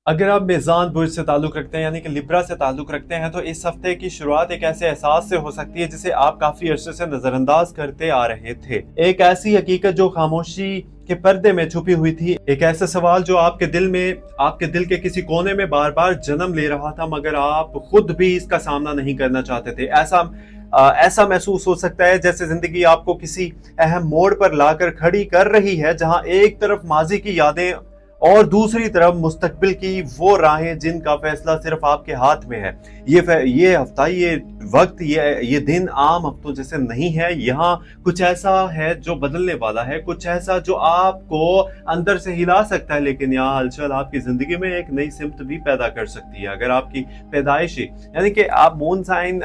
अगर आप मेज़ान बुर्ज से ताल्लुक़ रखते हैं यानी कि लिब्रा से ताल्लुक़ रखते हैं तो इस हफ्ते की शुरुआत एक ऐसे एहसास से हो सकती है जिसे आप काफ़ी अरसे से नज़रअंदाज करते आ रहे थे। एक ऐसी हकीकत जो खामोशी के पर्दे में छुपी हुई थी, एक ऐसा सवाल जो आपके दिल के किसी कोने में बार बार जन्म ले रहा था मगर आप खुद भी इसका सामना नहीं करना चाहते थे। ऐसा महसूस हो सकता है जैसे जिंदगी आपको किसी अहम मोड़ पर लाकर खड़ी कर रही है, जहां एक तरफ माजी की यादें और दूसरी तरफ मुस्तकबिल की वो राहें जिनका फैसला सिर्फ आपके हाथ में है। ये हफ्ता, ये वक्त, ये दिन आम हफ्तों जैसे नहीं है। यहाँ कुछ ऐसा है जो बदलने वाला है, कुछ ऐसा जो आपको अंदर से हिला सकता है, लेकिन यहाँ हलचल आपकी जिंदगी में एक नई सिमत भी पैदा कर सकती है। अगर आपकी पैदाइशी यानी कि आप मून साइन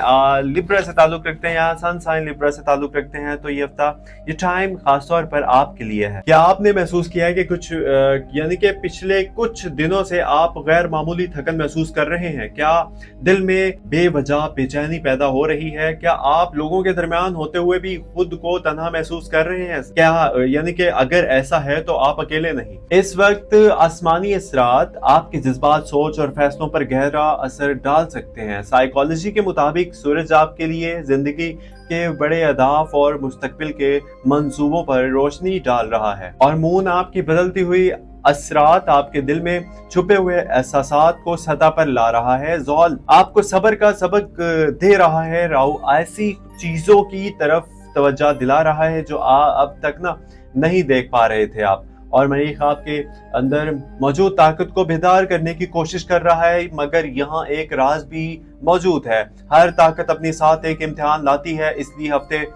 लिब्रा से ताल्लुक रखते हैं या सन साइन लिब्रा से ताल्लुक रखते हैं तो ये हफ्ता, ये टाइम खासतौर पर आपके लिए है। क्या आपने महसूस किया है कि यानी कि पिछले कुछ दिनों से आप गैर मामूली थकन महसूस कर रहे हैं? क्या दिल में बेवजह बेचैनी पैदा हो रही है? क्या आप लोगों के दरमियान होते हुए भी खुद को तन्हा महसूस कर रहे हैं? क्या यानी कि अगर ऐसा है तो आप अकेले नहीं। इस वक्त आसमानी असरात आपके जज्बात, सोच और फैसलों पर गहरा असर डाल सकते हैं। साइकोलॉजी के मुताबिक सूरज आपके लिए जिंदगी के बड़े अहदाफ और मुस्तकबिल के मंसूबों पर रोशनी डाल रहा है, और मून आपकी बदलती हुई असरात आपके दिल में छुपे हुए एहसासात को सतह पर ला रहा है। ज़ौल आपको सब्र का सबक दे रहा है। राहु ऐसी चीजों की तरफ तवज्जो दिला रहा है जो अब तक नहीं देख पा रहे थे आप, और मरीख आपके अंदर मौजूद ताकत को बेदार करने की कोशिश कर रहा है। मगर यहाँ एक राज भी मौजूद है। हर ताकत अपने साथ एक इम्तिहान लाती है, इसलिए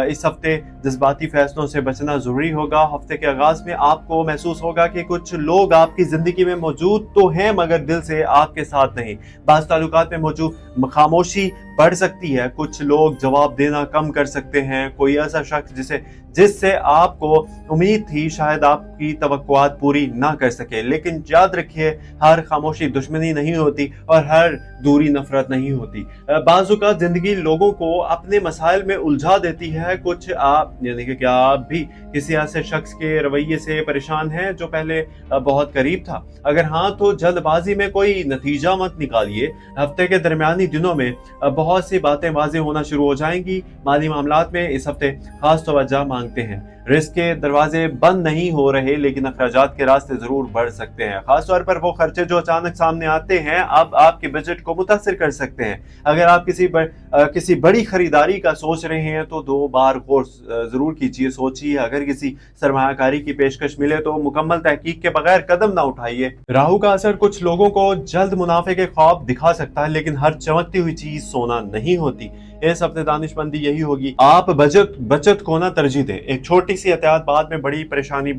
इस हफ्ते जज्बाती फैसलों से बचना जरूरी होगा। हफ्ते के आगाज में आपको महसूस होगा कि कुछ लोग आपकी जिंदगी में मौजूद तो हैं मगर दिल से आपके साथ नहीं। बाज़ ताल्लुकात में मौजूद खामोशी बढ़ सकती है। कुछ लोग जवाब देना कम कर सकते हैं। कोई ऐसा शख्स जिससे आपको उम्मीद थी शायद आपकी तवक्कुआत पूरी ना कर सके। लेकिन याद रखिए, हर खामोशी दुश्मनी नहीं होती और हर दूरी नफरत नहीं होती। बाज़ जिंदगी लोगों को अपने मसाइल में उलझा देती है। कुछ आप यानी कि क्या आप भी किसी ऐसे शख्स के रवैये से परेशान हैं जो पहले बहुत करीब था? अगर हाँ तो जल्दबाजी में कोई नतीजा मत निकालिए। हफ्ते के दरमियानी दिनों में बहुत सी बातें वाज़ेह होना शुरू हो जाएंगी। माली मामलात में इस हफ्ते खास तवज्जो मांगते हैं। रिस्क के दरवाजे बंद नहीं हो रहे लेकिन अखराजात के रास्ते जरूर बढ़ सकते हैं। खासतौर पर वो खर्चे जो अचानक सामने आते हैं अब आपके बजट को मुतासिर कर सकते हैं। अगर आप किसी बड़ी खरीदारी का सोच रहे हैं तो 2 बार गौर जरूर कीजिए, सोचिए। अगर किसी सरमायाकारी की पेशकश मिले तो मुकम्मल तहकीक के बगैर कदम ना उठाइए। राहु का असर कुछ लोगों को जल्द मुनाफे के ख्वाब दिखा सकता है, लेकिन हर चमकती हुई चीज सोना नहीं होती। इस हफ्ते दानिशमंदी यही होगी, आप बचत को ना तरजीह दें। एक छोटी सी एहतियात बाद में बड़ी परेशानी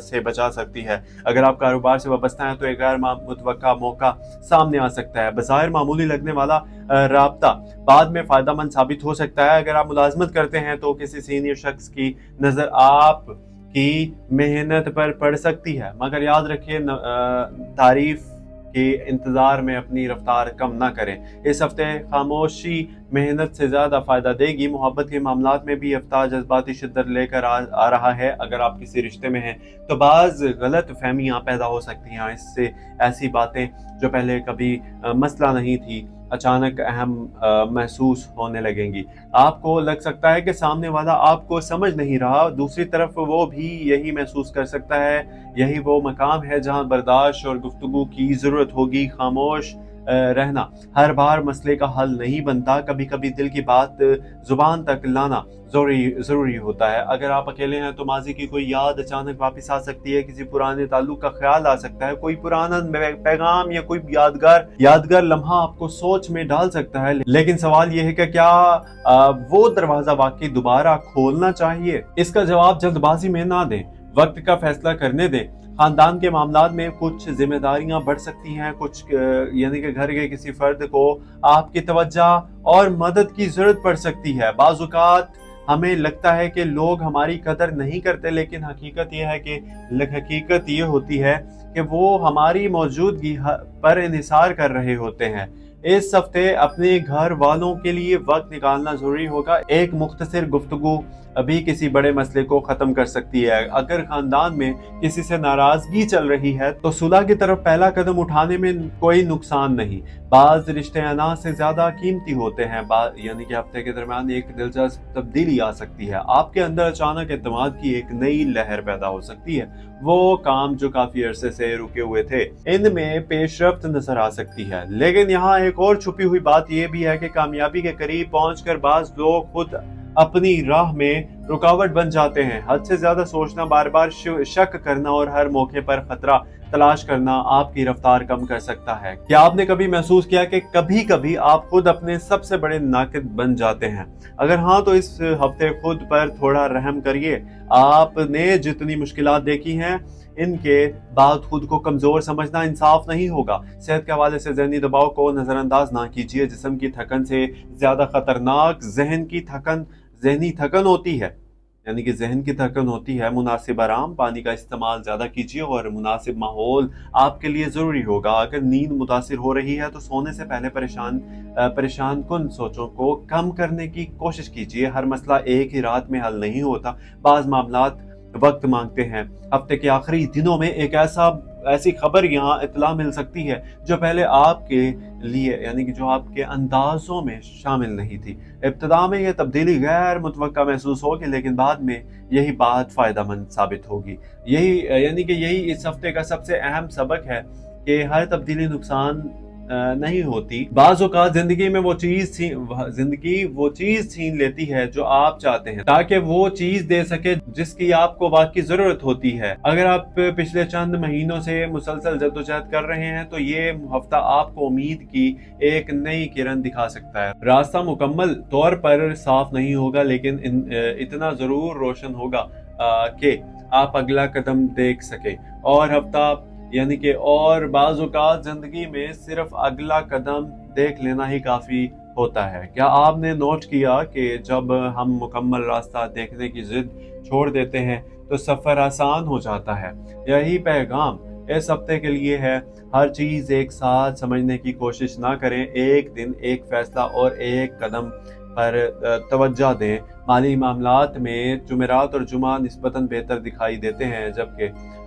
से बचा सकती है। अगर आप कारोबार से वाबस्ता हैं तो एक गैर मुतवक्का मौका सामने आ सकता है। बज़ाहिर मामूली लगने वाला राब्ता बाद में फायदेमंद साबित हो सकता है। अगर आप मुलाजमत करते हैं तो किसी सीनियर शख्स की नजर आप की मेहनत पर पड़ सकती है, मगर याद रखिए तारीफ के इंतजार में अपनी रफ्तार कम ना करें। इस हफ्ते खामोशी मेहनत से ज्यादा फायदा देगी। मोहब्बत के मामलात में भी हफ्ता जज्बाती शिद्दत लेकर आ रहा है। अगर आप किसी रिश्ते में हैं तो बाज गलत फहमियाँ पैदा हो सकती हैं। इससे ऐसी बातें जो पहले कभी मसला नहीं थी अचानक अहम महसूस होने लगेंगी। आपको लग सकता है कि सामने वाला आपको समझ नहीं रहा, दूसरी तरफ वो भी यही महसूस कर सकता है। यही वो मकाम है जहां बर्दाश्त और गुफ्तगू की जरूरत होगी। खामोश रहना हर बार मसले का हल नहीं बनता। कभी कभी दिल की बात जुबान तक लाना जरूरी होता है। अगर आप अकेले हैं तो माजी की कोई याद अचानक वापस आ सकती है, किसी पुराने ताल्लुक का ख्याल आ सकता है, कोई पुराना पैगाम या कोई यादगार लम्हा आपको सोच में डाल सकता है। लेकिन सवाल यह है कि क्या वो दरवाजा वाकई दोबारा खोलना चाहिए? इसका जवाब जल्दबाजी में ना दें, वक्त का फैसला करने दें। खानदान के मामलात में कुछ जिम्मेदारियां बढ़ सकती हैं। कुछ यानी कि घर के किसी फर्द को आपकी तवज्जो और मदद की जरूरत पड़ सकती है। बाज़ हमें लगता है कि लोग हमारी कदर नहीं करते, लेकिन हकीकत ये होती है कि वो हमारी मौजूदगी पर इन्हिसार कर रहे होते हैं। इस हफ्ते अपने घर वालों के लिए वक्त निकालना जरूरी होगा। एक मुख्तसर गुफ्तगू भी किसी बड़े मसले को ख़त्म कर सकती है। अगर ख़ानदान में किसी से नाराज़गी चल रही है तो सुलह की तरफ पहला कदम उठाने में कोई नुकसान नहीं। बाज़ रिश्ते अनाज से ज़्यादा कीमती होते हैं, यानी कि हफ्ते के दरमियान एक दिलचस्प तब्दीली आ सकती है। आपके अंदर अचानक एतमाद की एक नई लहर पैदा हो सकती है। वो काम जो काफ़ी अरसे से रुके हुए थे, इनमें पेशरफ्त नजर आ सकती है। लेकिन यहाँ एक और छुपी हुई बात यह भी है कि कामयाबी के करीब पहुंचकर बाज़ लोग खुद अपनी राह में रुकावट बन जाते हैं। हद से ज्यादा सोचना, बार बार शक करना और हर मौके पर खतरा तलाश करना आपकी रफ्तार कम कर सकता है। क्या आपने कभी महसूस किया कि कभी कभी आप खुद अपने सबसे बड़े नाक़िद बन जाते हैं? अगर हाँ, तो इस हफ्ते खुद पर थोड़ा रहम करिए। आपने जितनी मुश्किलात देखी हैं, इनके बाद खुद को कमजोर समझना इंसाफ नहीं होगा। सेहत के हवाले से ज़हनी दबाव को नजरअंदाज ना कीजिए। जिस्म की थकन से ज्यादा खतरनाक ज़हनी थकन होती है, यानी कि जहन की थकन होती है। मुनासिब आराम, पानी का इस्तेमाल ज़्यादा कीजिए और मुनासिब माहौल आपके लिए ज़रूरी होगा। अगर नींद मुतासिर हो रही है तो सोने से पहले परेशान कुन सोचों को कम करने की कोशिश कीजिए। हर मसला एक ही रात में हल नहीं होता, बाज़ मामलात वक्त मांगते हैं। हफ्ते के आखिरी दिनों में एक ऐसी खबर यहाँ इत्तला मिल सकती है जो पहले आपके लिए, यानी कि जो आपके अंदाजों में शामिल नहीं थी। इब्तिदा में यह तब्दीली गैर मुतवक्का महसूस होगी, लेकिन बाद में यही बात फ़ायदेमंद साबित होगी। यही इस हफ्ते का सबसे अहम सबक है कि हर तब्दीली नुकसान नहीं होती। बाज़ औक़ात ज़िंदगी वो चीज़ छीन लेती है जो आप चाहते हैं, ताकि वो चीज़ दे सके जिसकी आपको वाकई ज़रूरत होती है। अगर आप पिछले चंद महीनों से मुसलसल जद्दोजहद कर रहे हैं तो ये हफ्ता आपको उम्मीद की एक नई किरण दिखा सकता है। रास्ता मुकम्मल तौर पर साफ नहीं होगा, लेकिन इतना ज़रूर रोशन होगा कि आप अगला कदम देख सके। और बाज़ औक़ात ज़िंदगी में सिर्फ अगला कदम देख लेना ही काफ़ी होता है। क्या आपने नोट किया कि जब हम मुकम्मल रास्ता देखने की जिद छोड़ देते हैं तो सफ़र आसान हो जाता है? यही पैगाम इस हफ्ते के लिए है। हर चीज़ एक साथ समझने की कोशिश ना करें। एक दिन, एक फैसला और एक कदम पर तवज्जो दें। माली मामलात में जुमेरात और जुमा निस्बतन बेहतर दिखाई देते हैं, जबकि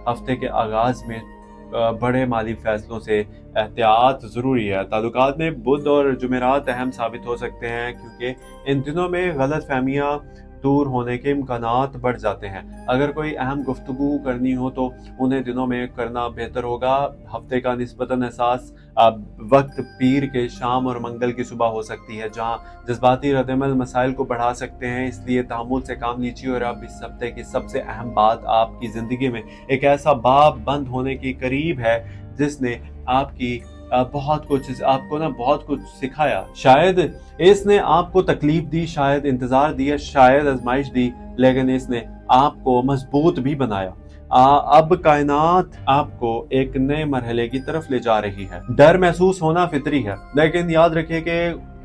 हफ्ते के आगाज़ में बड़े माली फैसलों से एहतियात ज़रूरी है। ताल्लुकात में बुध और जुमेरात अहम साबित हो सकते हैं, क्योंकि इन दिनों में गलत फहमियाँ दूर होने के इम्कानात बढ़ जाते हैं। अगर कोई अहम गुफ्तगू करनी हो तो उन्हें दिनों में करना बेहतर होगा। हफ्ते का निस्बतन एहसास वक्त पीर के शाम और मंगल की सुबह हो सकती है, जहाँ जज्बाती रद्दअमल मसाइल को बढ़ा सकते हैं। इसलिए तहम्मुल से काम लीजिए। और अब इस हफ्ते की सबसे अहम बात, आपकी ज़िंदगी में एक ऐसा बाब बंद होने के करीब है जिसने आपको बहुत कुछ सिखाया। शायद इसने आपको तकलीफ दी, शायद इंतजार दिया, शायद आजमाइश दी, लेकिन इसने आपको मजबूत भी बनाया। अब कायनात आपको एक नए मरहले की तरफ ले जा रही है। डर महसूस होना फितरी है, लेकिन याद रखिए कि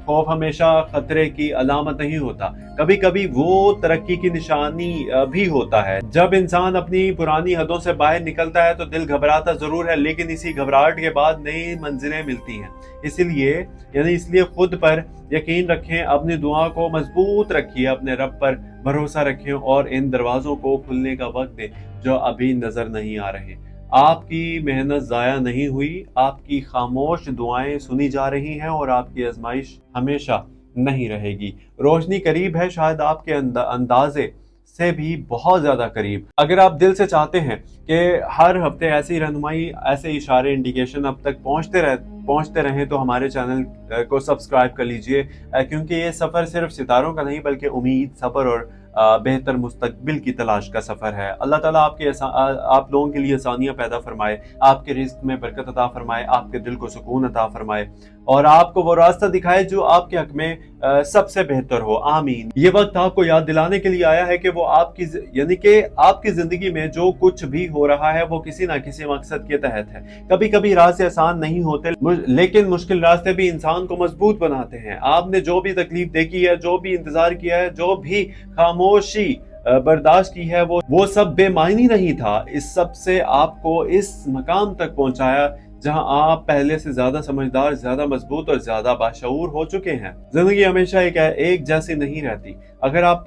खौफ हमेशा खतरे की अलामत नहीं होता। कभी कभी वो तरक्की की निशानी भी होता है। जब इंसान अपनी पुरानी हदों से बाहर निकलता है तो दिल घबराता जरूर है, लेकिन इसी घबराहट के बाद नई मंजिलें मिलती हैं। इसलिए खुद पर यकीन रखें, अपनी दुआ को मजबूत रखिए, अपने रब पर भरोसा रखें और इन दरवाजों को खुलने का वक्त दें जो अभी नजर नहीं आ रहे। आपकी मेहनत ज़ाया नहीं हुई, आपकी खामोश दुआएं सुनी जा रही हैं और आपकी आजमाइश हमेशा नहीं रहेगी। रोशनी करीब है, शायद आपके अंदाजे से भी बहुत ज़्यादा करीब। अगर आप दिल से चाहते हैं कि हर हफ्ते ऐसी रहनुमाई, ऐसे इशारे, इंडिकेशन अब तक पहुंचते रहें तो हमारे चैनल को सब्सक्राइब कर लीजिए, क्योंकि ये सफ़र सिर्फ सितारों का नहीं बल्कि उम्मीद, सब्र और बेहतर मुस्तकबिल की तलाश का सफ़र है। अल्लाह ताला आप लोगों के लिए आसानियाँ पैदा फरमाए, आपके रिस्क में बरकत अता फरमाए, आपके दिल को सुकून अता फरमाए और आपको वो रास्ता दिखाए जो आपके हक में सबसे बेहतर हो। आमीन। ये वक्त आपको याद दिलाने के लिए आया है कि वो आपकी ज़िंदगी में जो कुछ भी हो रहा है वो किसी ना किसी मकसद के तहत है। कभी कभी रास्ते आसान नहीं होते, लेकिन मुश्किल रास्ते भी इंसान को मजबूत बनाते हैं। आपने जो भी तकलीफ देखी है, जो भी इंतजार किया है, जो भी खामोशी बर्दाश्त की है, वो सब बेमायनी नहीं था। इस सब से आपको इस मकाम तक पहुंचाया जहां आप पहले से ज्यादा समझदार, ज्यादा मजबूत और ज्यादा बाशऊर हो चुके हैं। जिंदगी हमेशा एक जैसी नहीं रहती। अगर आप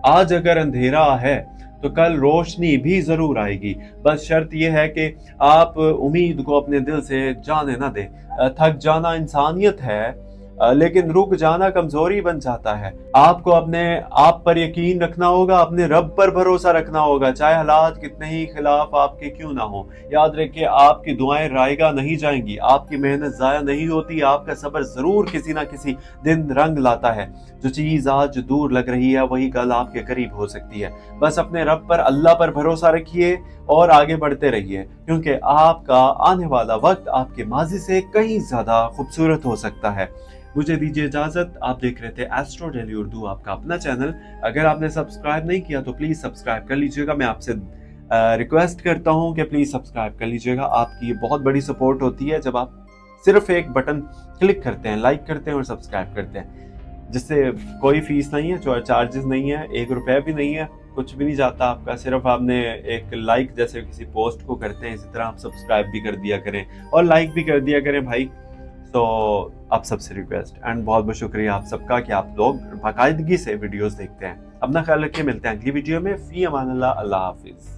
आज अगर अंधेरा है तो कल रोशनी भी जरूर आएगी। बस शर्त यह है कि आप उम्मीद को अपने दिल से जाने ना दें। थक जाना इंसानियत है, लेकिन रुक जाना कमजोरी बन जाता है। आपको अपने आप पर यकीन रखना होगा, अपने रब पर भरोसा रखना होगा, चाहे हालात कितने ही खिलाफ आपके क्यों ना हो। याद रखिए, आपकी दुआएं रायगा नहीं जाएंगी, आपकी मेहनत जाया नहीं होती, आपका सब्र जरूर किसी ना किसी दिन रंग लाता है। जो चीज आज दूर लग रही है वही कल आपके करीब हो सकती है। बस अपने रब पर, अल्लाह पर भरोसा रखिए और आगे बढ़ते रहिए, क्योंकि आपका आने वाला वक्त आपके माजी से कहीं ज्यादा खूबसूरत हो सकता है। मुझे दीजिए इजाजत। आप देख रहे थे एस्ट्रो डेली उर्दू, आपका अपना चैनल। अगर आपने सब्सक्राइब नहीं किया तो प्लीज सब्सक्राइब कर लीजिएगा। मैं आपसे रिक्वेस्ट करता हूं कि प्लीज सब्सक्राइब कर लीजिएगा। आपकी ये बहुत बड़ी सपोर्ट होती है जब आप सिर्फ एक बटन क्लिक करते हैं, लाइक करते हैं और सब्सक्राइब करते हैं, जिससे कोई फीस नहीं है, चार्जेस नहीं है, 1 रुपया भी नहीं है, कुछ भी नहीं जाता आपका। सिर्फ आपने एक लाइक जैसे किसी पोस्ट को करते हैं, इसी तरह आप सब्सक्राइब भी कर दिया करें और लाइक भी कर दिया करें भाई। तो आप सबसे रिक्वेस्ट एंड बहुत बहुत शुक्रिया आप सबका कि आप लोग बाकायदगी से वीडियोस देखते हैं। अपना ख्याल रखिए, मिलते हैं अगली वीडियो में। फी अमान अल्लाह, अल्लाह हाफिज।